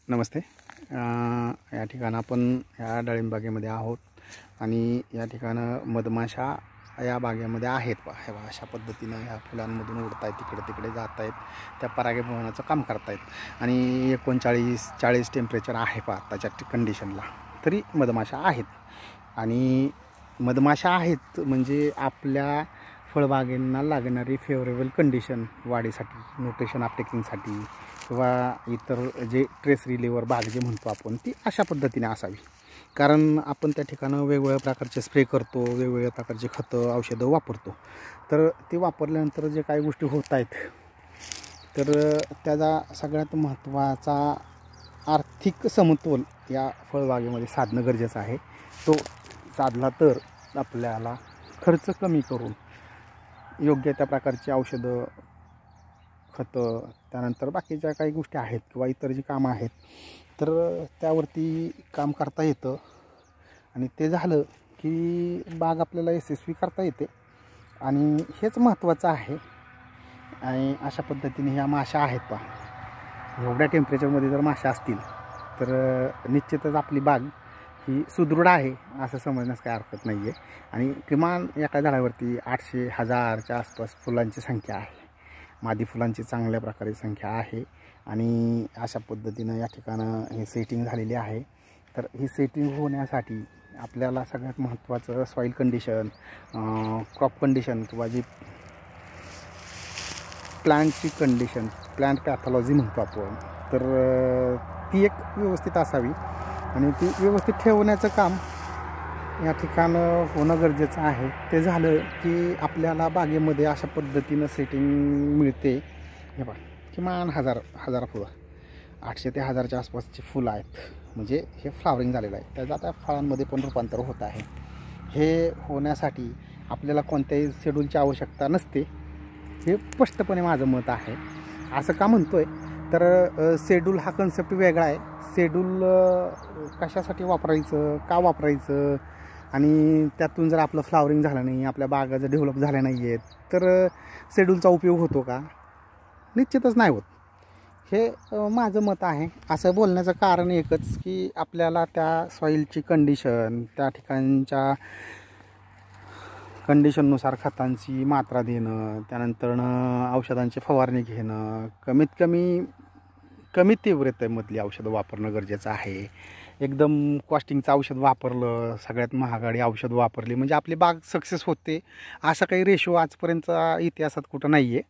नमस्ते. या ठिकाणी आपण या डाळिंबागेमध्ये आहोत आणि या ठिकाणं मधमाशा या बागेमध्ये आहेत. हे बघा, अशा पद्धतीनं ह्या फुलांमधून उडत आहेत, तिकडे तिकडे जात आहेत, त्या परागीभवनाचं काम करतायत आणि 39-40 टेम्परेचर आहे आत्ताच्या कंडिशनला, तरी मधमाशा आहेत. आणि मधमाशा आहेत म्हणजे आपल्या फळबागेंना लागणारी फेवरेबल कंडिशन वाढीसाठी, न्यूट्रिशन अपटेकिंगसाठी किंवा इतर जे ट्रेस रिलीवर बाग जे म्हणतो आपण, ती अशा पद्धतीने असावी. कारण आपण त्या ठिकाणं वेगवेगळ्या प्रकारचे स्प्रे करतो, वेगवेगळ्या प्रकारचे खतं औषधं वापरतो. तर ते वापरल्यानंतर जे काही गोष्टी होत आहेत, तर त्याचा सगळ्यात महत्त्वाचा आर्थिक समतोल या फळबागेमध्ये साधणं गरजेचं आहे. तो साधला तर आपल्याला खर्च कमी करून योग्य त्या प्रकारची औषधं, खतं, त्यानंतर बाकीच्या काही गोष्टी आहेत किंवा इतर जी कामं आहेत, तर त्यावरती काम करता येतं. आणि ते झालं की बाग आपल्याला यशस्वी करता येते आणि हेच महत्त्वाचं आहे. आणि अशा पद्धतीने ह्या माशा आहेत पहा. एवढ्या टेम्परेचरमध्ये जर माशा असतील तर निश्चितच आपली बाग ही सुदृढ आहे असं समजण्यास काही हरकत नाही आहे. आणि किमान एका झाडावरती 800-1000च्या आसपास फुलांची संख्या आहे, मादी फुलांची चांगल्या प्रकारे संख्या आहे. आणि अशा पद्धतीनं या ठिकाणं हे सेटिंग झालेली आहे. तर ही सेटिंग होण्यासाठी आपल्याला सगळ्यात महत्त्वाचं सॉईल कंडिशन, क्रॉप कंडिशन किंवा जी प्लांटची कंडिशन, प्लांट पॅथॉलॉजी म्हणतो आपण, तर ती एक व्यवस्थित असावी. आणि ती व्यवस्थित ठेवण्याचं काम या ठिकाणं होणं गरजेचं आहे. ते झालं की आपल्याला बागेमध्ये अशा पद्धतीनं सेटिंग मिळते. हे बघा, किमान हजार फुलं, 800 ते 1000च्या आसपासची फुलं आहेत. म्हणजे हे फ्लावरिंग झालेलं आहे, त्याचं आता फळांमध्ये पण रूपांतर होत आहे. हे होण्यासाठी आपल्याला कोणत्याही शेड्यूलची आवश्यकता नसते, हे स्पष्टपणे माझं मत आहे. असं का म्हणतो आहे तर शेड्यूल हा कन्सेप्ट वेगळा आहे. शेड्यूल कशासाठी वापरायचं, का वापरायचं, आणि त्यातून जर आपलं फ्लावरिंग झालं नाही, आपल्या बागा जर डेव्हलप झाल्या नाही आहेत, तर शेड्यूलचा उपयोग होतो का? निश्चितच नाही होत. हे माझं मत आहे. असं बोलण्याचं कारण एकच की आपल्याला त्या सॉईलची कंडिशन, त्या ठिकाणच्या कंडिशननुसार खतांची मात्रा देणं, त्यानंतर औषधांची फवारणी घेणं, कमी तीव्रतेमधली औषधं वापरणं गरजेचं आहे. एकदम कॉस्टिंगचं औषध वापरलं, सगळ्यात महागडी औषध वापरली म्हणजे आपली बाग सक्सेस होते, असा काही रेशो आजपर्यंतचा इतिहासात कुठं नाही आहे.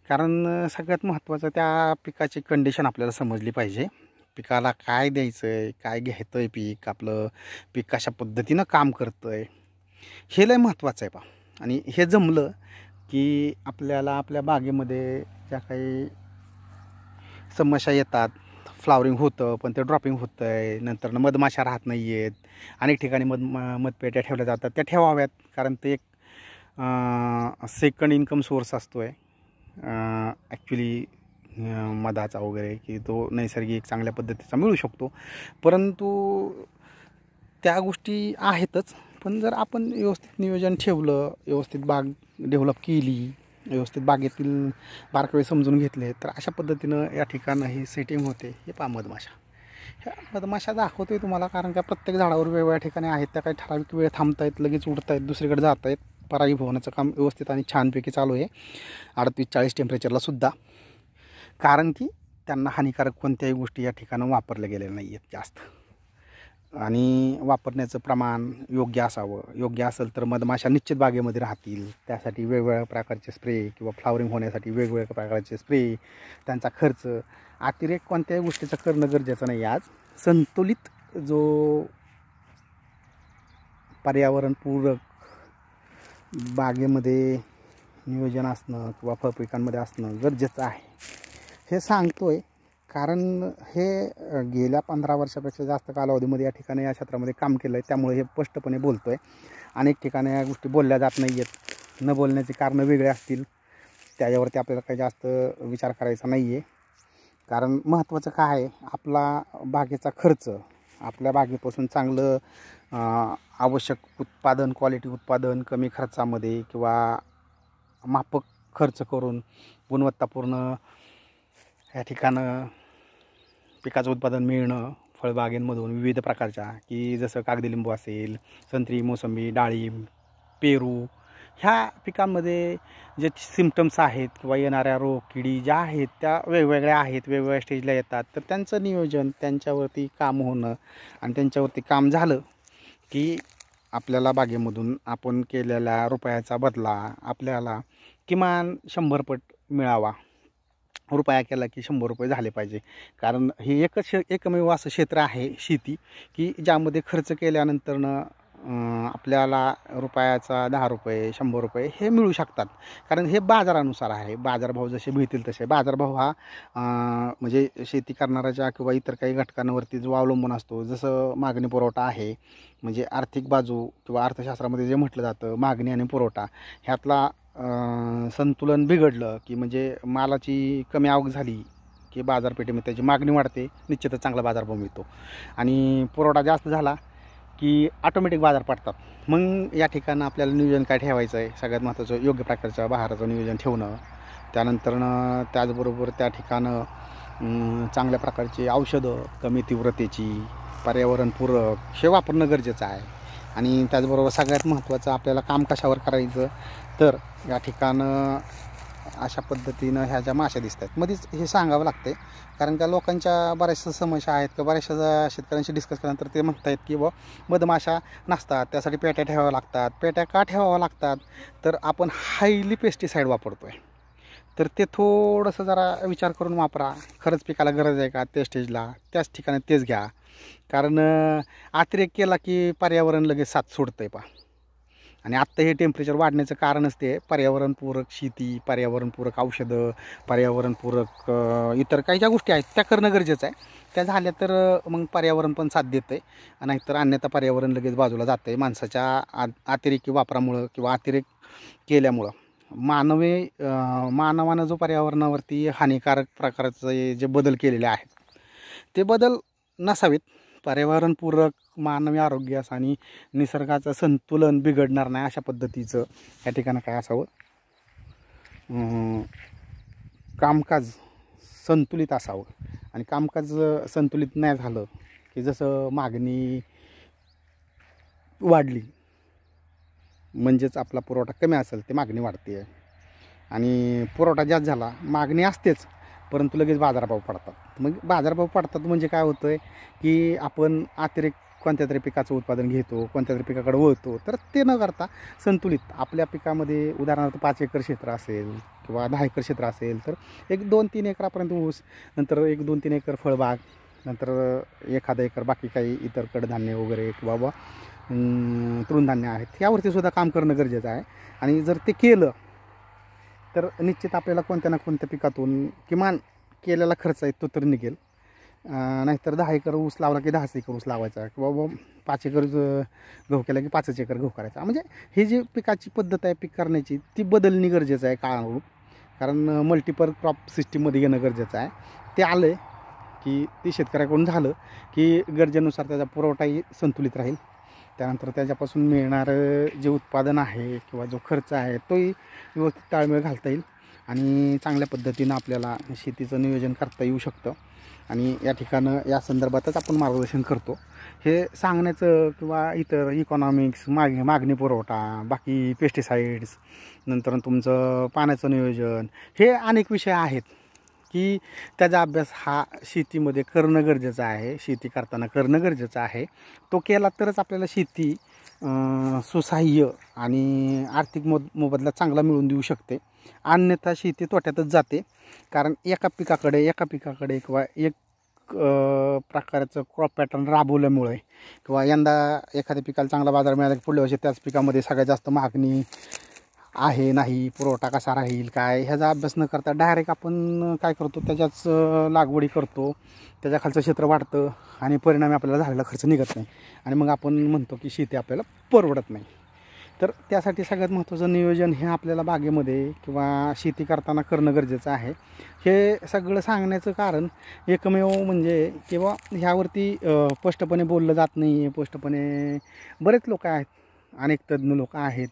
कारण सगळ्यात महत्त्वाचं त्या पिकाची कंडिशन आपल्याला समजली पाहिजे. पिकाला काय द्यायचं आहे, काय घेतं आहे पीक, आपलं पीक कशा पद्धतीनं काम करतं आहे, हे लय महत्त्वाचं आहे पहा. आणि हे जमलं की आपल्याला आपल्या बागेमध्ये ज्या काही समस्या येतात, फ्लावरिंग होतं पण ते ड्रॉपिंग होतं आहे, नंतर मधमाशा राहत नाही आहेत, अनेक ठिकाणी मधपेट्या ठेवल्या जातात, त्या ठेवाव्यात. कारण ते एक सेकंड इन्कम सोर्स असतो आहे ॲक्च्युली मधाचा वगैरे, की तो नैसर्गिक चांगल्या पद्धतीचा मिळू शकतो. परंतु त्या गोष्टी आहेतच, पण जर आपण व्यवस्थित नियोजन ठेवलं, व्यवस्थित बाग डेव्हलप केली, व्यवस्थित बागेतील बारकावे समजून घेतले, तर अशा पद्धतीनं या ठिकाणं ही सेटिंग होते. हे पहा मधमाशा, ह्या मधमाशा दाखवतोय तुम्हाला, कारण का प्रत्येक झाडावर वेगवेगळ्या ठिकाणी आहेत. त्या काही ठराविक वेळ थांबतायत, लगेच उडतायत, दुसरीकडे जात आहेत. परागीभवनाचं काम व्यवस्थित आणि छानपैकी चालू आहे 38-40 टेम्परेचरला सुद्धा. कारण की त्यांना हानिकारक कोणत्याही गोष्टी या ठिकाणं वापरल्या गेलेल्या नाही आहेत जास्त. आणि वापरण्याचं प्रमाण योग्य असावं. योग्य असेल तर मधमाशा निश्चित बागेमध्ये राहतील. त्यासाठी वेगवेगळ्या प्रकारचे स्प्रे किंवा फ्लावरिंग होण्यासाठी वेगवेगळ्या प्रकारचे स्प्रे, त्यांचा खर्च, अतिरेक कोणत्याही गोष्टीचं करणं गरजेचं नाही. आज संतुलित जो पर्यावरणपूरक बागेमध्ये नियोजन असणं किंवा फळपिकांमध्ये असणं गरजेचं आहे, हे सांगतोय. कारण हे गेल्या 15 वर्षापेक्षा जास्त कालावधीमध्ये या ठिकाणी या क्षेत्रामध्ये काम केलं आहे, त्यामुळे हे स्पष्टपणे बोलतो आहे. अनेक ठिकाणी या गोष्टी बोलल्या जात नाही आहेत, न बोलण्याची कारणं वेगळे असतील, त्याच्यावरती आपल्याला काही जास्त विचार करायचा नाही आहे. कारण महत्त्वाचं काय आहे, आपला बागेचा खर्च, आपल्या बागेपासून चांगलं आवश्यक उत्पादन, क्वालिटी उत्पादन कमी खर्चामध्ये किंवा माफक खर्च करून गुणवत्तापूर्ण या ठिकाणं पिकाचं उत्पादन मिळणं फळबागेंमधून विविध प्रकारच्या, की जसं कागदी लिंबू असेल, संत्री, मोसंबी, डाळिंब, पेरू, ह्या पिकांमध्ये जे सिम्पटम्स आहेत किंवा येणाऱ्या रोग किडी ज्या आहेत त्या वेगवेगळ्या आहेत, वेगवेगळ्या स्टेजला येतात. तर त्यांचं नियोजन, त्यांच्यावरती काम होणं आणि त्यांच्यावरती काम झालं की आपल्याला बागेमधून आपण केलेल्या रुपयाचा बदला आपल्याला किमान 100 पट मिळावा. रुपया केला की 100 रुपये झाले पाहिजे. कारण हे एकमेव असं क्षेत्र आहे शेती की ज्यामध्ये खर्च केल्यानंतरनं आपल्याला रुपयाचा 10 रुपये 100 रुपये हे मिळू शकतात. कारण हे बाजारानुसार आहे. बाजारभाव जसे मिळतील तसे. बाजारभाव हा म्हणजे शेती करणाऱ्याच्या किंवा इतर काही घटकांवरती जो अवलंबून असतो. जसं मागणी पुरवठा आहे, म्हणजे आर्थिक बाजू किंवा अर्थशास्त्रामध्ये जे म्हटलं जातं मागणी आणि पुरवठा ह्यातला संतुलन बिघडलं की म्हणजे मालाची कमी आवक झाली की बाजारपेठेमध्ये त्याची मागणी वाढते, निश्चितच चांगला बाजारभाव मिळतो. आणि पुरवठा जास्त झाला की ऑटोमॅटिक बाजार पडतात. मग या ठिकाणी आपल्याला नियोजन काय ठेवायचं आहे, सगळ्यात महत्त्वाचं योग्य प्रकारच्या बहाराचं नियोजन ठेवणं. त्यानंतरनं त्याचबरोबर त्या ठिकाणं चांगल्या प्रकारची औषधं, कमी तीव्रतेची, पर्यावरणपूरक हे वापरणं गरजेचं आहे. आणि त्याचबरोबर सगळ्यात महत्त्वाचं आपल्याला काम कशावर करायचं, तर या ठिकाणं अशा पद्धतीनं ह्या ज्या माश्या दिसत आहेत मध्येच हे सांगावं लागते. कारण त्या लोकांच्या बऱ्याचशा समस्या आहेत किंवा बऱ्याचशा शेतकऱ्यांशी डिस्कस केल्यानंतर ते म्हणत आहेत की मधमाशा नसतात, त्यासाठी पेट्या ठेवाव्या लागतात. पेट्या का ठेवाव्या लागतात, तर आपण हायली पेस्टिसाईड वापरतो आहे. तर ते थोडंसं जरा विचार करून वापरा. खरंच पिकाला गरज आहे का त्या स्टेजला, त्याच ठिकाणी तेच घ्या. कारण अतिरेक केला की पर्यावरण लगेच साथ सोडतं आहे पा. आणि आत्ता हे टेम्परेचर वाढण्याचं कारणच ते पूरक शेती, पर्यावरणपूरक औषधं, पर्यावरणपूरक इतर काही ज्या गोष्टी आहेत त्या करणं गरजेचं आहे. त्या झाल्या तर मग पर्यावरण पण साथ देतं आहे. नाहीतर अन्यथा पर्यावरण लगेच बाजूला जातं आहे. माणसाच्या अतिरेकी वापरामुळं किंवा अतिरेक केल्यामुळं मानवानं जो पर्यावरणावरती हानिकारक प्रकारचे जे बदल केलेले आहेत ते बदल नसावेत. पर्यावरणपूरक मानवी आरोग्यास आणि निसर्गाचं संतुलन बिघडणार नाही अशा पद्धतीचं या ठिकाणी काय असावं, कामकाज संतुलित असावं. आणि कामकाज संतुलित नाही झालं की जसं मागणी वाढली म्हणजेच आपला पुरवठा कमी असेल ते मागणी वाढते आहे. आणि पुरवठा जास्त झाला मागणी असतेच परंतु लगेच बाजारभाव पडतात. मग बाजारभाव पडतात म्हणजे काय होतं आहे की आपण अतिरेक कोणत्या तरी पिकाचं उत्पादन घेतो, कोणत्या तरी पिकाकडे वळतो. तर ते न करता संतुलित आपल्या पिकामध्ये उदाहरणार्थ 5 एकर क्षेत्र असेल किंवा 10 एकर क्षेत्र असेल तर 1-2-3 एकरापर्यंत ऊस, नंतर 1-2-3 एकर फळबाग, नंतर 1 एकर बाकी काही इतर कडधान्य वगैरे किंवा तृणधान्य आहेत यावरती सुद्धा काम करणं गरजेचं आहे. आणि जर ते केलं तर निश्चित आपल्याला कोणत्या ना कोणत्या पिकातून किमान केलेला खर्च आहे तो तर निघेल. नाहीतर 10 एकर ऊस लावला की 10 एकर ऊस लावायचा किंवा 5 एकर गहू केला की 5 एकर गहू करायचा. म्हणजे ही जी पिकाची पद्धत आहे पीक करण्याची ती बदलणी गरजेचं आहे काळानुरूप. कारण मल्टिपल क्रॉप सिस्टीममध्ये येणं गरजेचं आहे. ते आलं आहे की ती शेतकऱ्याकडून झालं की गरजेनुसार त्याचा पुरवठाही संतुलित राहील. त्यानंतर त्याच्यापासून मिळणारं जे उत्पादन आहे किंवा जो खर्च आहे तोही व्यवस्थित ताळमेळ घालता येईल आणि चांगल्या पद्धतीनं आपल्याला शेतीचं नियोजन करता येऊ शकतं. आणि या ठिकाणं या संदर्भातच आपण मार्गदर्शन करतो. हे सांगण्याचं किंवा इतर इकॉनॉमिक्स, मागणी पुरवठा, बाकी पेस्टिसाइड्स, नंतर तुमचं पाण्याचं नियोजन, हे अनेक विषय आहेत की त्याचा अभ्यास हा शेतीमध्ये करणं गरजेचं आहे. शेती करताना करणं गरजेचं आहे. तो केला तरच आपल्याला शेती सुसह्य आणि आर्थिक मोबदला चांगला मिळवून देऊ शकते. अन्यथा शेती तोट्यातच जाते. कारण एका पिकाकडे किंवा एक प्रकारचं क्रॉप पॅटर्न राबवल्यामुळे किंवा यंदा एखाद्या पिकाला चांगला बाजार मिळाला की पुढल्या वर्षी त्याच पिकामध्ये सगळ्यात जास्त मागणी आहे नाही, पुरवठा कसा राहील काय ह्याचा अभ्यास न करता डायरेक्ट आपण काय करतो त्याच्याच लागवडी करतो, त्याच्या खालचं क्षेत्र वाढतं आणि परिणामी आपल्याला झालेला खर्च निघत नाही आणि मग आपण म्हणतो की शेती आपल्याला परवडत नाही. तर त्यासाठी सगळ्यात महत्त्वाचं नियोजन हे आपल्याला बागेमध्ये किंवा शेती करताना करणं गरजेचं आहे. हे सगळं सांगण्याचं कारण एकमेव म्हणजे किंवा ह्यावरती स्पष्टपणे बोललं जात नाही आहे. स्पष्टपणे बरेच लोक आहेत, अनेक तज्ज्ञ लोक आहेत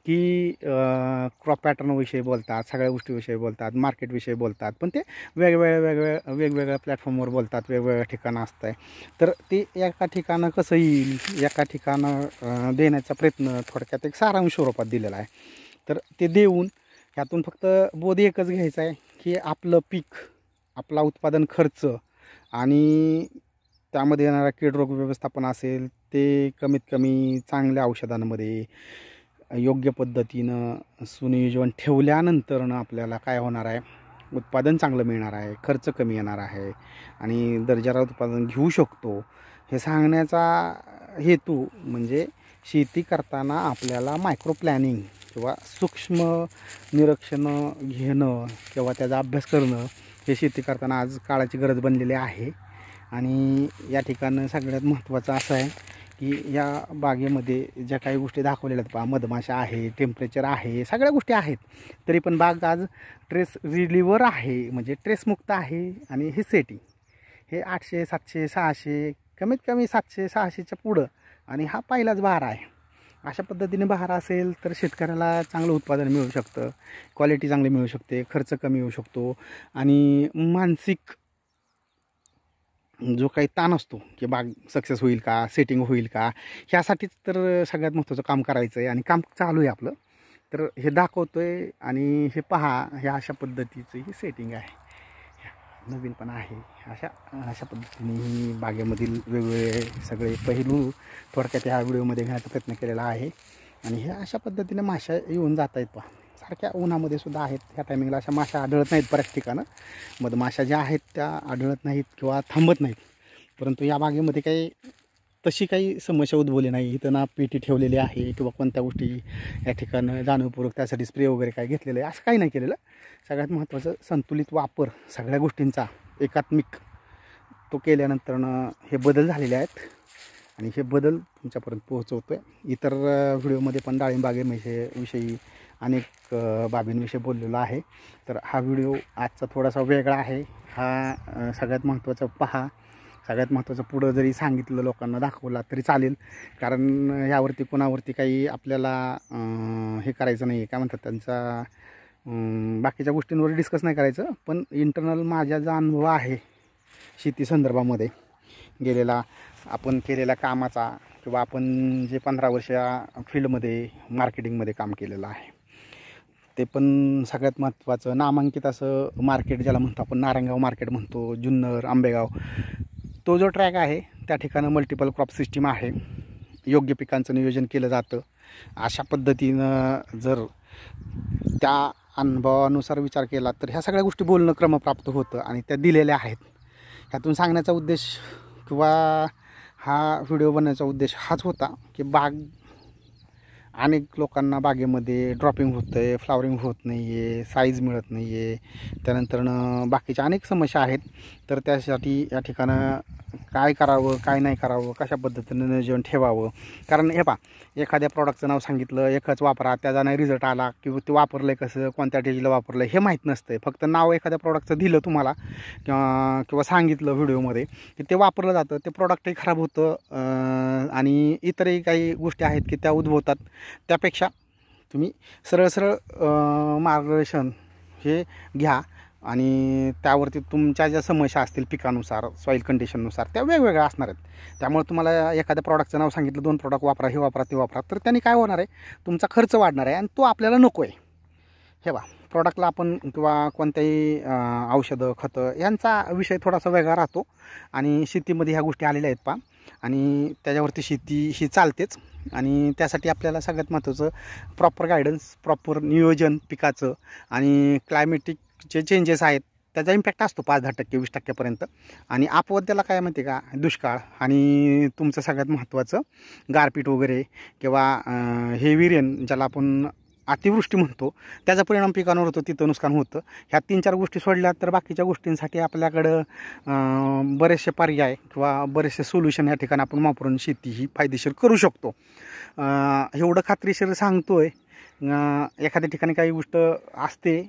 की क्रॉप पॅटर्नविषयी बोलतात, सगळ्या गोष्टीविषयी बोलतात, मार्केटविषयी बोलतात, पण ते वेगवेगळ्या प्लॅटफॉर्मवर बोलतात, वेगवेगळ्या ठिकाणं असतं आहे. तर ते एका ठिकाणं कसं येईल, एका ठिकाणं देण्याचा प्रयत्न थोडक्यात एक सारांश स्वरूपात दिलेला आहे. तर ते देऊन ह्यातून फक्त बोध एकच घ्यायचा आहे की आपलं पीक, आपला उत्पादन खर्च आणि त्यामध्ये येणारा कीड रोग व्यवस्थापन असेल ते कमीत कमी चांगल्या औषधांमध्ये योग्य पद्धतीनं सुनियोजन ठेवल्यानंतरनं आपल्याला काय होणार आहे, उत्पादन चांगलं मिळणार आहे, खर्च कमी येणार आहे आणि दर्जादार उत्पादन घेऊ शकतो. हे सांगण्याचा हेतू म्हणजे शेती करताना आपल्याला मायक्रो प्लॅनिंग किंवा सूक्ष्म निरीक्षणं घेणं किंवा त्याचा अभ्यास करणं हे शेती करताना आज काळाची गरज बनलेली आहे. आणि या ठिकाणी सगळ्यात महत्त्वाचं असं आहे की या बागेमध्ये ज्या काही गोष्टी दाखवलेल्या आहेत, पहा मधमाशा आहे, टेम्परेचर आहे, सगळ्या गोष्टी आहेत, तरी पण बाग आज ट्रेस रिलीवर आहे, म्हणजे ट्रेसमुक्त आहे. आणि हे सेटिंग हे 800, 700, 600, कमीत कमी 700, 600च्या पुढं, आणि हा पहिलाच बहार आहे. अशा पद्धतीने बहार असेल तर शेतकऱ्याला चांगलं उत्पादन मिळू शकतं, क्वालिटी चांगली मिळू शकते, खर्च कमी होऊ शकतो आणि मानसिक जो काही ताण असतो की बाग सक्सेस होईल का, सेटिंग होईल का, ह्यासाठीच तर सगळ्यात महत्त्वाचं काम करायचं आहे आणि काम चालू आहे आपलं. तर हे दाखवतो आहे आणि हे पहा, ह्या अशा पद्धतीचं ही सेटिंग आहे, नवीन पण आहे. अशा पद्धतीने ही बागेमधील वेगवेगळे सगळे पैलू थोडक्यात ह्या व्हिडिओमध्ये घेण्याचा प्रयत्न केलेला आहे. आणि हे अशा पद्धतीने माशा येऊन जात आहेत, पहा सारख्या उन्हामध्ये सुद्धा आहेत. ह्या टायमिंगला अशा माशा आढळत नाहीत बऱ्याच ठिकाणं, मधमाशा ज्या आहेत त्या आढळत नाहीत किंवा थांबत नाहीत. परंतु या बागेमध्ये काही तशी काही समस्या उद्भवली नाही. इथं ना पेटी ठेवलेली आहे किंवा कोणत्या गोष्टी या ठिकाणं जाणीवपूर्वक त्यासाठी स्प्रे वगैरे काय घेतलेलं आहे असं काही नाही केलेलं. सगळ्यात महत्त्वाचं संतुलित वापर सगळ्या गोष्टींचा एकात्मिक तो केल्यानंतरनं हे बदल झालेले आहेत आणि हे बदल तुमच्यापर्यंत पोहोचवतो आहे. इतर व्हिडिओमध्ये पण डाळिंबागेविषयी अनेक बाबींविषयी बोललेलो आहे. तर हा व्हिडिओ आजचा थोडासा वेगळा आहे. हा सगळ्यात महत्त्वाचा पहा, सगळ्यात महत्त्वाचं पुढं जरी सांगितलं लोकांना दाखवला तरी चालेल, कारण यावरती कोणावरती काही आपल्याला हे करायचं नाही, काय म्हणतात त्यांचा बाकीच्या गोष्टींवर डिस्कस नाही करायचं. पण इंटरनल माझा जो अनुभव आहे शेती संदर्भामध्ये गेलेला, आपण केलेल्या कामाचा किंवा आपण जे 15 वर्ष फील्डमध्ये मार्केटिंगमध्ये काम केलेलं आहे ते पण सगळ्यात महत्त्वाचं. नामांकित असं मार्केट ज्याला म्हणतो आपण, नारायणगाव मार्केट म्हणतो, जुन्नर, आंबेगाव, तो जो ट्रॅक आहे त्या ठिकाणी मल्टिपल क्रॉप सिस्टीम आहे, योग्य पिकांचं नियोजन केलं जातं. अशा पद्धतीनं जर त्या अनुभवानुसार विचार केला तर ह्या सगळ्या गोष्टी बोलणं क्रमप्राप्त होतं आणि त्या दिलेल्या आहेत. ह्यातून सांगण्याचा उद्देश किंवा हा व्हिडिओ बनवण्याचा उद्देश हाच होता की बाग, अनेक लोकांना बागेमध्ये ड्रॉपिंग होतं आहे, फ्लावरिंग होत नाही आहे, साईज मिळत नाही आहे, त्यानंतरनं बाकीच्या अनेक समस्या आहेत. तर त्यासाठी या ठिकाणं काय करावं, काय नाही करावं, कशा पद्धतीनं नियोजन ठेवावं. कारण हे पहा, एखाद्या प्रॉडक्टचं नाव सांगितलं, एकच वापरा, त्याचा नाही रिझल्ट आला किंवा ते वापरलं आहे कसं, कोणत्या टेजला वापरलं हे माहीत नसतं. फक्त नाव एखाद्या प्रॉडक्टचं दिलं तुम्हाला किंवा सांगितलं व्हिडिओमध्ये की ते वापरलं जातं, ते प्रॉडक्टही खराब होतं आणि इतरही काही गोष्टी आहेत की त्या उद्भवतात. त्यापेक्षा तुम्ही सरळ मार्गदर्शन हे घ्या आणि त्यावरती तुमच्या ज्या समस्या असतील पिकानुसार, सॉईल कंडिशननुसार त्या वेगवेगळ्या असणार आहेत. त्यामुळे तुम्हाला एखाद्या प्रॉडक्टचं नाव सांगितलं, 2 प्रॉडक्ट वापरा, हे वापरा, ते वापरा, तर त्यांनी काय होणार आहे, तुमचा खर्च वाढणार आहे आणि तो आपल्याला नको आहे. हे बा, प्रॉडक्टला आपण किंवा कोणत्याही औषधं, खतं यांचा विषय थोडासा वेगळा राहतो आणि शेतीमध्ये ह्या गोष्टी आलेल्या आहेत पहा, आणि त्याच्यावरती शेती ही चालतेच. आणि त्यासाठी आपल्याला सगळ्यात महत्त्वाचं प्रॉपर गायडन्स, प्रॉपर नियोजन पिकाचं, आणि क्लायमेटिक जे चेंजेस आहेत त्याचा इम्पॅक्ट असतो 5-10%, 20%पर्यंत. आणि आपत्तीला काय माहिती का, दुष्काळ आणि तुमचं सगळ्यात महत्त्वाचं गारपीट वगैरे किंवा हेवी रेन ज्याला आपण अतिवृष्टी म्हणतो, त्याचा परिणाम पिकांवर होतो, तिथं नुकसान होतं. ह्या 3-4 गोष्टी सोडल्या तर बाकीच्या गोष्टींसाठी आपल्याकडं बरेचसे पर्याय किंवा बरेचसे सोल्युशन या ठिकाणी आपण वापरून शेती ही फायदेशीर करू शकतो. एवढं खात्रीशीर सांगतोय. एखाद्या ठिकाणी काही गोष्ट असते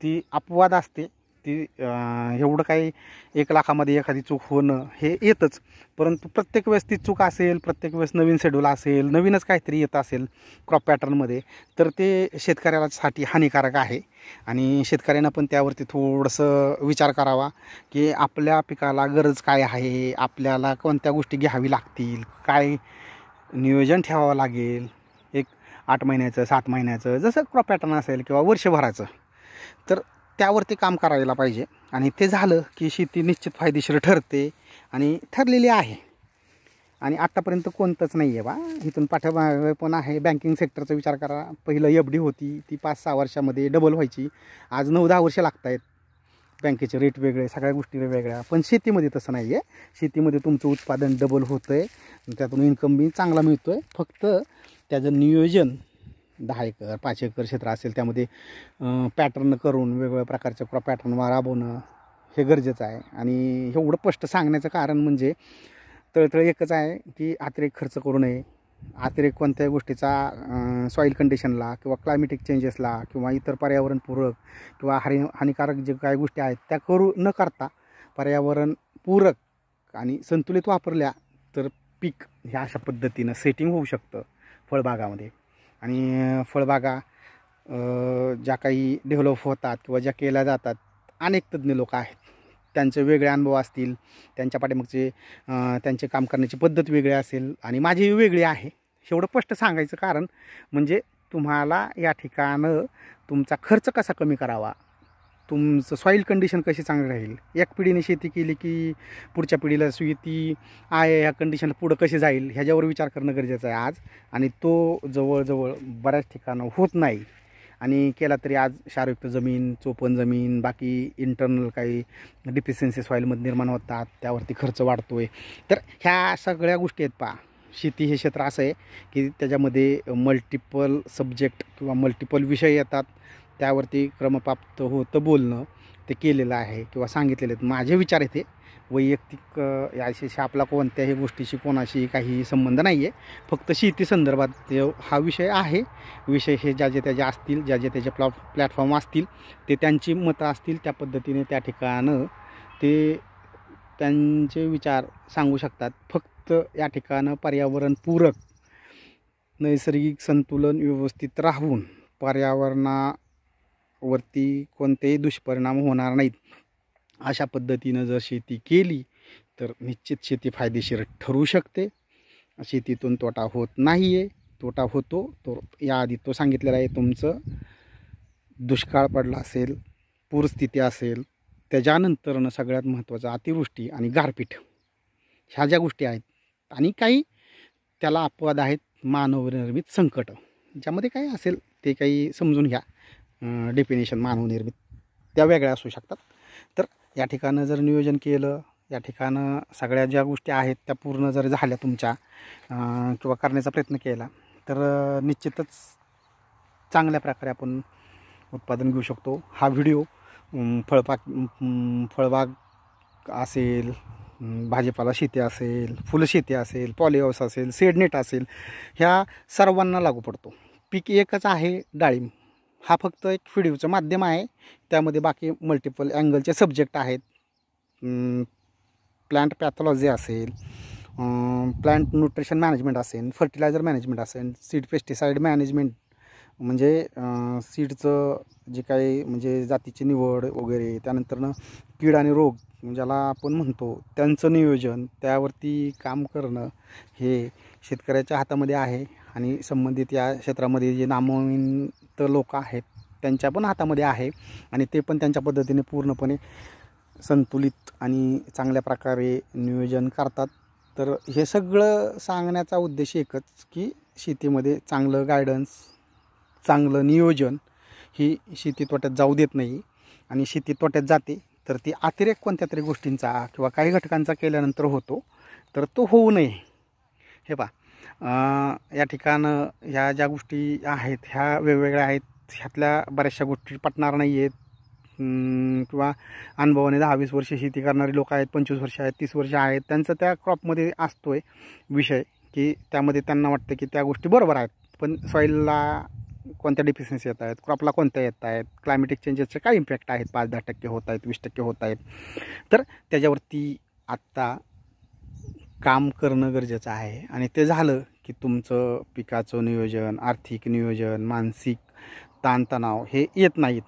ती अपवाद असते, ती एवढं काही 1 लाखामध्ये एखादी चूक होणं हे येतच, परंतु प्रत्येक वेळेस ती चूक असेल, प्रत्येक वेळेस नवीन शेड्यूल असेल, नवीनच काहीतरी येत असेल क्रॉप पॅटर्नमध्ये, तर ते शेतकऱ्यासाठी हानिकारक आहे. आणि शेतकऱ्यांना पण त्यावरती थोडंसं विचार करावा की आपल्या पिकाला गरज काय आहे, आपल्याला कोणत्या गोष्टी घ्यावी लागतील, काय नियोजन ठेवावं लागेल, एक 8 महिन्याचं 7 महिन्याचं जसं क्रॉप पॅटर्न असेल किंवा वर्षभराचं, तर त्यावरती काम करायला पाहिजे. आणि ते झालं की शेती निश्चित फायदेशीर ठरते आणि ठरलेली आहे. आणि आत्तापर्यंत कोणतंच नाही आहे बा, इथून पाठीमागे पण आहे. बँकिंग सेक्टरचा विचार करा, पहिलं FD होती ती 5-6 वर्षामध्ये डबल व्हायची, आज 9-10 वर्ष लागत आहेत. बँकेचे रेट वेगळे, सगळ्या गोष्टी वेगळ्या. पण शेतीमध्ये तसं नाही आहे. शेतीमध्ये तुमचं उत्पादन डबल होतं आहे, त्यातून इन्कम बी चांगला मिळतो आहे. फक्त त्याचं नियोजन 10 एकर 5 एकर क्षेत्र असेल त्यामध्ये पॅटर्न करून वेगवेगळ्या प्रकारच्या क्रॉप पॅटर्न राबवणं हे गरजेचं आहे. आणि एवढं स्पष्ट सांगण्याचं कारण म्हणजे तळतळ एकच आहे की अतिरेक खर्च करू नये. अतिरेक कोणत्याही गोष्टीचा सॉईल कंडिशनला किंवा क्लायमेटिक चेंजेसला किंवा इतर पर्यावरणपूरक किंवा हानिकारक जे काही गोष्टी आहेत त्या करू न करता पर्यावरणपूरक आणि संतुलित वापरल्या तर पीक ह्या अशा पद्धतीनं सेटिंग होऊ शकतं फळबागामध्ये. आणि फळबागा ज्या काही डेव्हलप होतात किंवा ज्या केल्या जातात, अनेक तज्ज्ञ लोक आहेत, त्यांचे वेगळे अनुभव असतील, त्यांच्या पाठीमागचे त्यांचे काम करण्याची पद्धत वेगळी असेल आणि माझी वेगळी आहे. एवढं स्पष्ट सांगायचं कारण म्हणजे तुम्हाला या ठिकाणं तुमचा खर्च कसा कमी करावा, तुमचं सॉईल कंडिशन कशी चांगली राहील. एक पिढीने शेती केली की पुढच्या पिढीला शेती आहे ह्या कंडिशनला पुढं कशी जाईल ह्याच्यावर विचार करणं गरजेचं आहे आज. आणि तो जवळजवळ बऱ्याच ठिकाणं होत नाही. आणि केला तरी आज क्षारयुक्त जमीन, चोपण जमीन, बाकी इंटरनल काही डिफिशियन्सी सॉईलमध्ये निर्माण होतात, त्यावरती खर्च वाढतो आहे. तर ह्या सगळ्या गोष्टी आहेत. पहा, शेती हे क्षेत्र असं आहे की त्याच्यामध्ये मल्टिपल सब्जेक्ट किंवा मल्टिपल विषय येतात, त्यावरती क्रमप्राप्त होतं बोलणं ते केलेलं आहे किंवा सांगितलेलं आहेत. माझे विचार येते वैयक्तिक याशी आपला कोणत्याही गोष्टीशी कोणाशी काही संबंध नाही आहे, फक्त शेती संदर्भात हा विषय आहे. विषय हे ज्याचे त्याचे असतील, ज्याचे त्याचे प्लॅटफॉर्म असतील, ते त्यांची मतं असतील, त्या पद्धतीने त्या ठिकाणं ते त्यांचे विचार सांगू शकतात. फक्त या ठिकाणं पर्यावरणपूरक नैसर्गिक संतुलन व्यवस्थित राहून पर्यावरणावरती कोणतेही दुष्परिणाम होणार नाहीत अशा पद्धतीनं जर शेती केली तर निश्चित शेती फायदेशीर ठरू शकते. शेतीतून तोटा होत नाही आहे. तोटा होतो तो याआधी तो सांगितलेला आहे. तुमचं दुष्काळ पडला असेल, पूरस्थिती असेल, त्याच्यानंतरनं सगळ्यात महत्त्वाचं अतिवृष्टी आणि गारपीट ह्या ज्या गोष्टी आहेत. आणि काही त्याला अपवाद आहेत, मानवनिर्मित संकट, ज्यामध्ये काही असेल ते काही समजून घ्या. डेफिनेशन मानवनिर्मित त्या वेगळ्या असू शकतात. तर या ठिकाणं जर नियोजन केलं, या ठिकाणं सगळ्या ज्या गोष्टी आहेत त्या पूर्ण जर झाल्या तुमच्या किंवा करण्याचा प्रयत्न केला तर निश्चितच चांगल्या प्रकारे आपण उत्पादन घेऊ शकतो. हा व्हिडिओ फळबाग असेल, भाजीपाला शेती असेल, फुलशेती असेल, पॉलीहाऊस असेल, शेडनेट असेल, ह्या सर्वांना लागू पडतो. पीक एकच आहे डाळिंब, हा फक्त एक व्हिडिओचं माध्यम आहे. त्यामध्ये बाकी मल्टिपल अँगलचे सब्जेक्ट आहेत. प्लांट पॅथॉलॉजी असेल, प्लांट न्यूट्रिशन मॅनेजमेंट असेल, फर्टिलायझर मॅनेजमेंट असेल, सीड पेस्टिसाईड मॅनेजमेंट म्हणजे सीडचं जे काही म्हणजे जातीची निवड वगैरे, त्यानंतरनं कीड आणि रोग ज्याला आपण म्हणतो त्यांचं नियोजन, त्यावरती काम करणं हे शेतकऱ्याच्या हातामध्ये आहे. आणि संबंधित या क्षेत्रामध्ये जे नामवंत लोक आहेत त्यांच्या पण हातामध्ये आहे. आणि ते पण त्यांच्या पद्धतीने पूर्णपणे संतुलित आणि चांगल्या प्रकारे नियोजन करतात. तर हे सगळं सांगण्याचा उद्देश एकच की शेतीमध्ये चांगलं गायडन्स, चांगलं नियोजन ही शेती तोट्यात जाऊ देत नाही. आणि शेती तोट्यात जाते तर ती अतिरेक कोणत्या तरी गोष्टींचा किंवा काही घटकांचा केल्यानंतर होतो, तर तो होऊ नये. हे पहा, या ठिकाणं ह्या ज्या गोष्टी आहेत ह्या वेगवेगळ्या आहेत. ह्यातल्या बऱ्याचशा गोष्टी पटणार नाही आहेत किंवा अनुभवाने 10-20 वर्ष शेती करणारी लोक आहेत, 25 वर्ष आहेत, 30 वर्ष आहेत, त्यांचं त्या क्रॉपमध्ये असतोय विषय की त्यामध्ये त्यांना वाटतं की त्या गोष्टी बरोबर आहेत. पण सॉईलला कोणत्या डिफिशियन्सी येत आहेत, क्रॉपला कोणत्या येत आहेत, क्लायमेटिक चेंजेसचे काय इम्पॅक्ट आहेत, 5-10% होत आहेत, 20% होत आहेत. तर त्याच्यावरती आत्ता काम करणं गरजेचं आहे. आणि ते झालं की तुमचं पिकाचं नियोजन, आर्थिक नियोजन, मानसिक ताणतणाव हे येत नाहीत.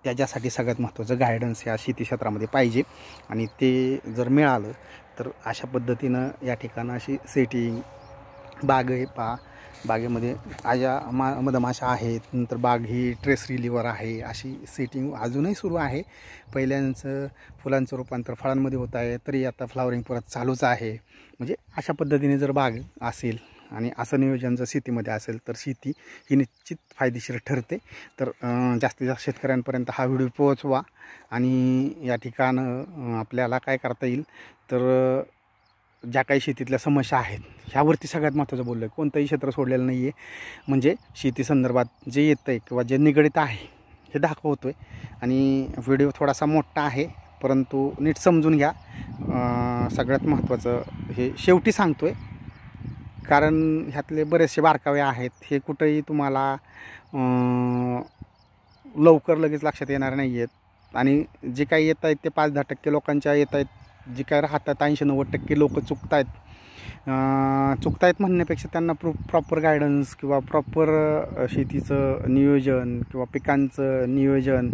त्याच्यासाठी सगळ्यात महत्त्वाचं गायडन्स ह्या शेती क्षेत्रामध्ये पाहिजे. आणि ते जर मिळालं तर अशा पद्धतीनं या ठिकाणं अशी सेटिंग बाग आहे पहा. बागेमध्ये मधमाशा आहेत, नंतर बाग ही ट्रेस रिलीवर आहे, अशी सेटिंग अजूनही सुरू आहे. पहिल्यांचं फुलांचं रूपांतर फळांमध्ये होत आहे, तरी आता फ्लावरिंग परत चालूच आहे. म्हणजे अशा पद्धतीने जर बाग असेल आणि असं नियोजन जर शेतीमध्ये असेल तर शेती ही निश्चित फायदेशीर ठरते. तर जास्तीत जास्त शेतकऱ्यांपर्यंत हा व्हिडिओ पोहोचवा. आणि या ठिकाणं आपल्याला काय करता येईल तर ज्या काही शेतीतल्या समस्या आहेत ह्यावरती सगळ्यात महत्त्वाचं बोललो आहे. कोणतंही क्षेत्र सोडलेलं नाही आहे. म्हणजे शेती संदर्भात जे येतं आहे किंवा जे निगडित आहे हे दाखवतो आहे. आणि व्हिडिओ थोडासा मोठा आहे परंतु नीट समजून घ्या. सगळ्यात महत्त्वाचं हे शेवटी सांगतो आहे, कारण ह्यातले बरेचसे बारकावे आहेत. हे कुठंही तुम्हाला लवकर लगेच लक्षात येणार नाही आहेत. आणि जे काही येत आहेत ते 5-10% लोकांच्या येत आहेत. जे काय राहतात 80-90% लोक चुकतायत म्हणण्यापेक्षा त्यांना प्रॉपर गायडन्स किंवा प्रॉपर शेतीचं नियोजन किंवा पिकांचं नियोजन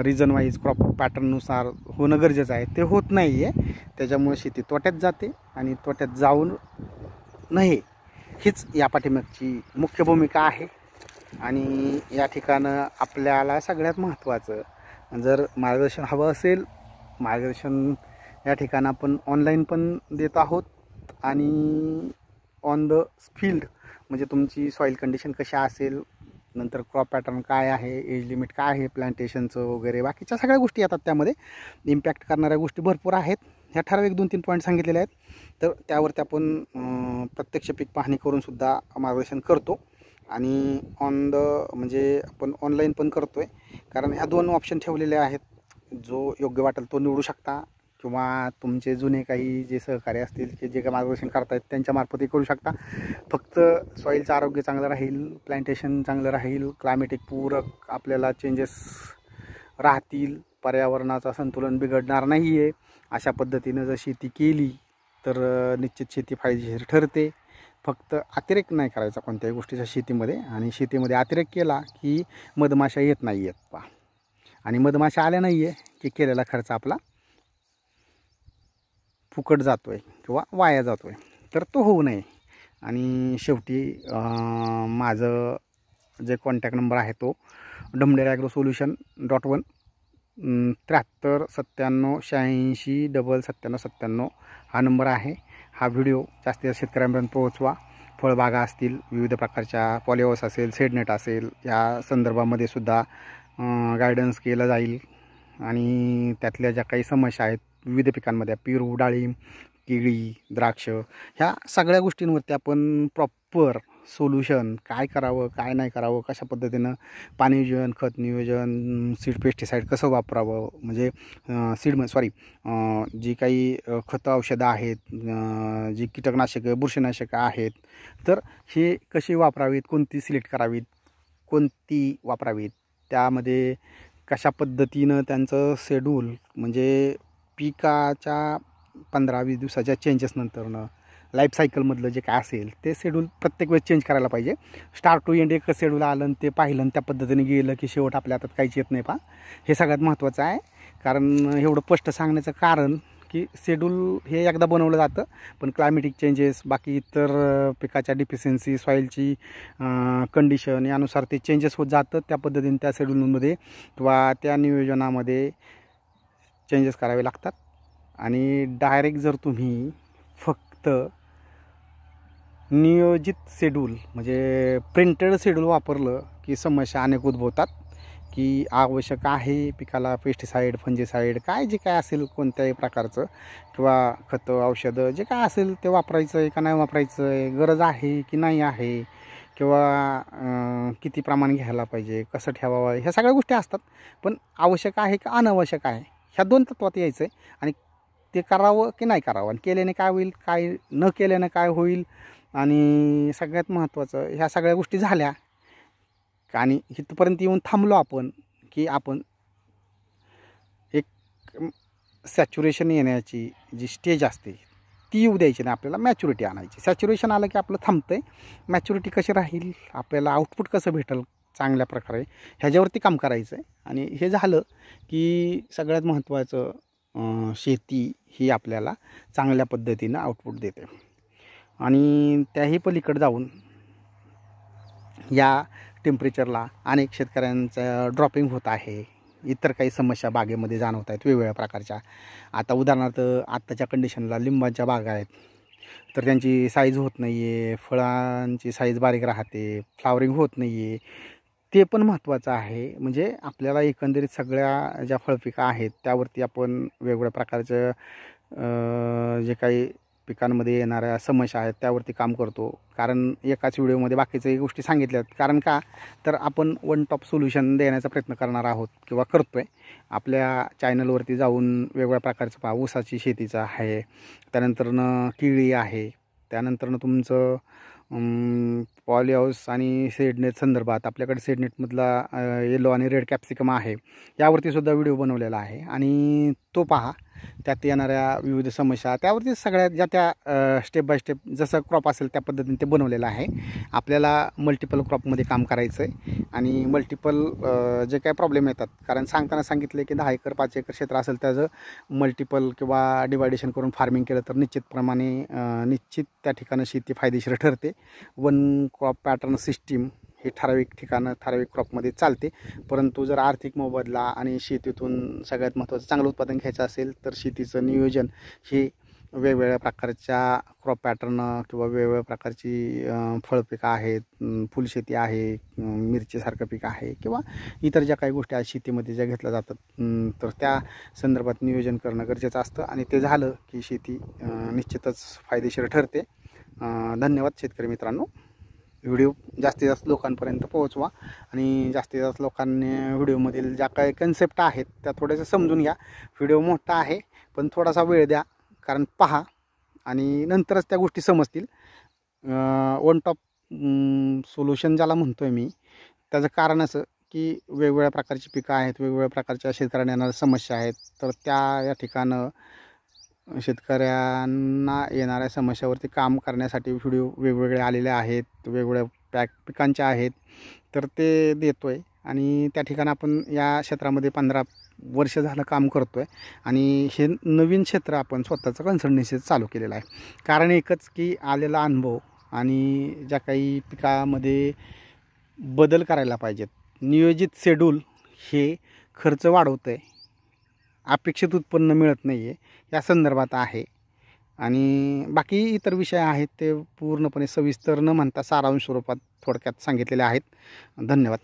रिजन वाईज क्रॉप पॅटर्ननुसार होणं गरजेचं आहे. ते होत नाही आहे. त्याच्यामुळे शेती तोट्यात जाते आणि तोट्यात जाऊन नाही हीच या पाठीमागची मुख्य भूमिका आहे. आणि या ठिकाणं आपल्याला सगळ्यात महत्त्वाचं जर मार्गदर्शन हवं असेल, मार्गदर्शन या ठिकाणं आपण ऑनलाईन पण देत आहोत आणि ऑन द फील्ड म्हणजे तुमची सॉईल कंडिशन कशा असेल, नंतर क्रॉप पॅटर्न काय आहे, एज लिमिट काय आहे प्लांटेशनचं वगैरे बाकीच्या सगळ्या गोष्टी येतात. त्यामध्ये इम्पॅक्ट करणाऱ्या गोष्टी भरपूर आहेत. ह्या ठराविक 2-3 पॉईंट सांगितलेले आहेत. तर त्यावरती आपण प्रत्यक्ष पीक पाहणी करूनसुद्धा मार्गदर्शन करतो. आणि म्हणजे आपण ऑनलाईन पण करतो आहे. कारण ह्या 2 ऑप्शन ठेवलेले आहेत. जो योग्य वाटेल तो निवडू शकता किंवा तुमचे जुने काही जे सहकारी असतील की जे काही मार्गदर्शन करतायत त्यांच्यामार्फतही करू शकता. फक्त सॉईलचं आरोग्य चांगलं राहील, प्लांटेशन चांगलं राहील, क्लायमेटिक पूरक आपल्याला चेंजेस राहतील, पर्यावरणाचं संतुलन बिघडणार नाही आहे. अशा पद्धतीनं जर शेती केली तर निश्चित शेती फायदेशीर ठरते. फक्त अतिरेक नाही करायचा कोणत्याही गोष्टीच्या शेतीमध्ये. आणि शेतीमध्ये अतिरेक केला की मधमाशा येत नाही आहेत पहा. आणि मधमाशा आल्या नाही आहे की केलेला खर्च आपला फुकट जातो आहे किंवा वाया जातो आहे. तर तो होऊ नये. आणि शेवटी माझं जे कॉन्टॅक्ट नंबर आहे तो DamDairyAgroSolution.1 73 97 86 97 हा नंबर आहे. हा व्हिडिओ जास्तीत जास्त शेतकऱ्यांपर्यंत पोहोचवा. फळबागा असतील, विविध प्रकारच्या पॉलिहाऊस असेल, सेडनेट असेल, या संदर्भामध्ये सुद्धा गायडन्स केलं जाईल. आणि त्यातल्या ज्या काही समस्या आहेत विविध पिकांमध्ये पेरू, डाळिंब, केळी, द्राक्ष ह्या सगळ्या गोष्टींवरती आपण प्रॉपर सोल्युशन काय करावं, काय नाही करावं, कशा पद्धतीनं पाणी नियोजन, खत नियोजन, सीड पेस्टिसाईड कसं वापरावं, म्हणजे जी काही खतं औषधं आहेत, जी कीटकनाशकं, बुरशीनाशकं आहेत तर हे कशी वापरावीत, कोणती सिलेक्ट करावीत, कोणती वापरावीत, त्यामध्ये कशा पद्धतीनं त्यांचं शेड्यूल म्हणजे पिकाच्या 15-20 दिवसाच्या चेंजेसनंतरनं लाईफ सायकलमधलं जे काय असेल ते शेड्यूल प्रत्येक वेळेस चेंज करायला पाहिजे. स्टार्ट टू एंड एक शेड्यूल आलं आणि ते पाहिलं आणि त्या पद्धतीने गेलं की शेवट आपल्या हातात काहीच येत नाही पहा. हे सगळ्यात महत्त्वाचं आहे. कारण एवढं स्पष्ट सांगण्याचं कारण की शेड्यूल हे एकदा बनवलं जातं पण क्लायमेटिक चेंजेस, बाकी इतर पिकाच्या डिफिशियन्सी, सॉईलची कंडिशन यानुसार ते चेंजेस होत जातं. त्या पद्धतीने त्या शेड्यूलमध्ये किंवा त्या नियोजनामध्ये चेंजेस करावे लागतात. आणि डायरेक्ट जर तुम्ही फक्त नियोजित शेड्यूल म्हणजे प्रिंटेड शेड्यूल वापरलं की समस्या अनेक उद्भवतात. की आवश्यक आहे पिकाला पेस्टिसाईड, फंजिसाईड काय जे काय असेल कोणत्याही प्रकारचं किंवा खतं, औषधं जे काय असेल ते वापरायचं आहे का नाही वापरायचं आहे, गरज आहे की नाही आहे, किंवा किती प्रमाण घ्यायला पाहिजे, कसं ठेवावं, ह्या सगळ्या गोष्टी असतात. पण आवश्यक आहे का अनावश्यक आहे ह्या 2 तत्वात यायचं आहे. आणि ते करावं की नाही करावं, आणि केल्याने काय होईल, काय न केल्यानं काय होईल. आणि सगळ्यात महत्त्वाचं ह्या सगळ्या गोष्टी झाल्या आणि इथपर्यंत येऊन थांबलो आपण की आपण एक सॅच्युरेशन येण्याची जी स्टेज असते ती येऊ द्यायची नाही, आपल्याला मॅच्युरिटी आणायची. सॅच्युरेशन आलं की आपलं थांबतं आहे. मॅच्युरिटी कशी राहील, आपल्याला आउटपुट कसं भेटेल चांगल्या प्रकारे, ह्याच्यावरती काम करायचं आहे. आणि हे झालं की सगळ्यात महत्त्वाचं शेती ही आपल्याला चांगल्या पद्धतीनं आउटपुट देते. आणि त्याही पलीकडे जाऊन या टेम्परेचरला अनेक शेतकऱ्यांचं ड्रॉपिंग होत आहे. इतर काही समस्या बागेमध्ये जाणवत आहेत वेगवेगळ्या प्रकारच्या. आता उदाहरणार्थ आत्ताच्या कंडिशनला लिंबाच्या बागा आहेत, तर त्यांची साईज होत नाही आहे, फळांची साईज बारीक राहते, फ्लावरिंग होत नाही आहे. ते पण महत्त्वाचं आहे. म्हणजे आपल्याला एकंदरीत सगळ्या ज्या फळपिकं आहेत त्यावरती आपण वेगवेगळ्या प्रकारचं जे काही पिकांमध्ये येणाऱ्या समस्या आहेत त्यावरती काम करतो. कारण एकाच व्हिडिओमध्ये बाकीच्याही गोष्टी सांगितल्यात. कारण का तर आपण वन टॉप सोल्युशन देण्याचा प्रयत्न करणार आहोत किंवा करतो आहे. आपल्या चॅनलवरती जाऊन वेगवेगळ्या प्रकारचं ऊसाची शेतीचं आहे, त्यानंतरनं केळी आहे, त्यानंतरनं तुमचं पॉली हाऊस आणि सीडनेट संदर्भात आपल्याकडे सीडनेटमधला येलो आणि रेड कॅप्सिकम आहे, यावरती सुद्धा व्हिडिओ बनवलेला आहे. आणि तो पहा, त्यात येणाऱ्या विविध समस्या त्यावरती सगळ्यात ज्या त्या स्टेप बाय स्टेप जसं क्रॉप असेल त्या पद्धतीने ते बनवलेलं आहे. आपल्याला मल्टिपल क्रॉपमध्ये काम करायचं आहे. आणि मल्टिपल जे काही प्रॉब्लेम येतात, कारण सांगताना सांगितले की 10 एकर 5 एकर क्षेत्र असेल त्याचं मल्टिपल किंवा डिवायडेशन करून फार्मिंग केलं तर निश्चित त्या ठिकाणी शेती फायदेशीर ठरते. वन क्रॉप पॅटर्न सिस्टीम हे ठराविक ठिकाणं ठराविक क्रॉपमध्ये चालते. परंतु जर आर्थिक मोबदला आणि शेतीतून सगळ्यात महत्त्वाचं चांगलं उत्पादन घ्यायचं असेल तर शेतीचं नियोजन हे वेगवेगळ्या प्रकारच्या क्रॉप पॅटर्न किंवा वेगवेगळ्या प्रकारची फळपिकं आहेत, फुलशेती आहे, मिरचीसारखं पीक आहे किंवा इतर ज्या काही गोष्टी आहेत शेतीमध्ये ज्या घेतल्या जातात, तर त्या संदर्भात नियोजन करणं गरजेचं असतं. आणि ते झालं की शेती निश्चितच फायदेशीर ठरते. धन्यवाद शेतकरी मित्रांनो. व्हिडिओ जास्तीत जास्त लोकांपर्यंत पोहोचवा आणि जास्तीत जास्त लोकांनी व्हिडिओमधील ज्या काही कन्सेप्ट आहेत त्या थोड्याशा समजून घ्या. व्हिडिओ मोठा आहे पण थोडासा वेळ द्या, कारण पहा आणि नंतरच त्या गोष्टी समजतील. वन टॉप सोल्युशन ज्याला म्हणतो आहे मी, त्याचं कारण असं की वेगवेगळ्या प्रकारची पिकं आहेत, वेगवेगळ्या प्रकारच्या शेतकऱ्यांना येणाऱ्या समस्या आहेत, तर या ठिकाणं शेतकऱ्यांना येणाऱ्या समस्यावरती काम करण्यासाठी व्हिडिओ वेगवेगळे आलेले आहेत, वेगवेगळ्या पिकांचे आहेत, तर ते देतो आहे. आणि त्या ठिकाणी आपण या क्षेत्रामध्ये 15 वर्ष झालं काम करतो आहे. आणि हे नवीन क्षेत्र आपण स्वतःचं कन्सल्टन्सी चालू केलेलं आहे. कारण एकच की आलेला अनुभव आणि ज्या काही पिकामध्ये बदल करायला पाहिजेत, नियोजित शेड्यूल हे खर्च वाढवतं आहे, अपेक्षित उत्पन्न मिळत नाही आहे, या संदर्भात आहे. आणि बाकी इतर विषय आहेत ते पूर्णपणे सविस्तर न म्हणता सारांश स्वरूपात थोडक्यात सांगितलेले आहेत. धन्यवाद.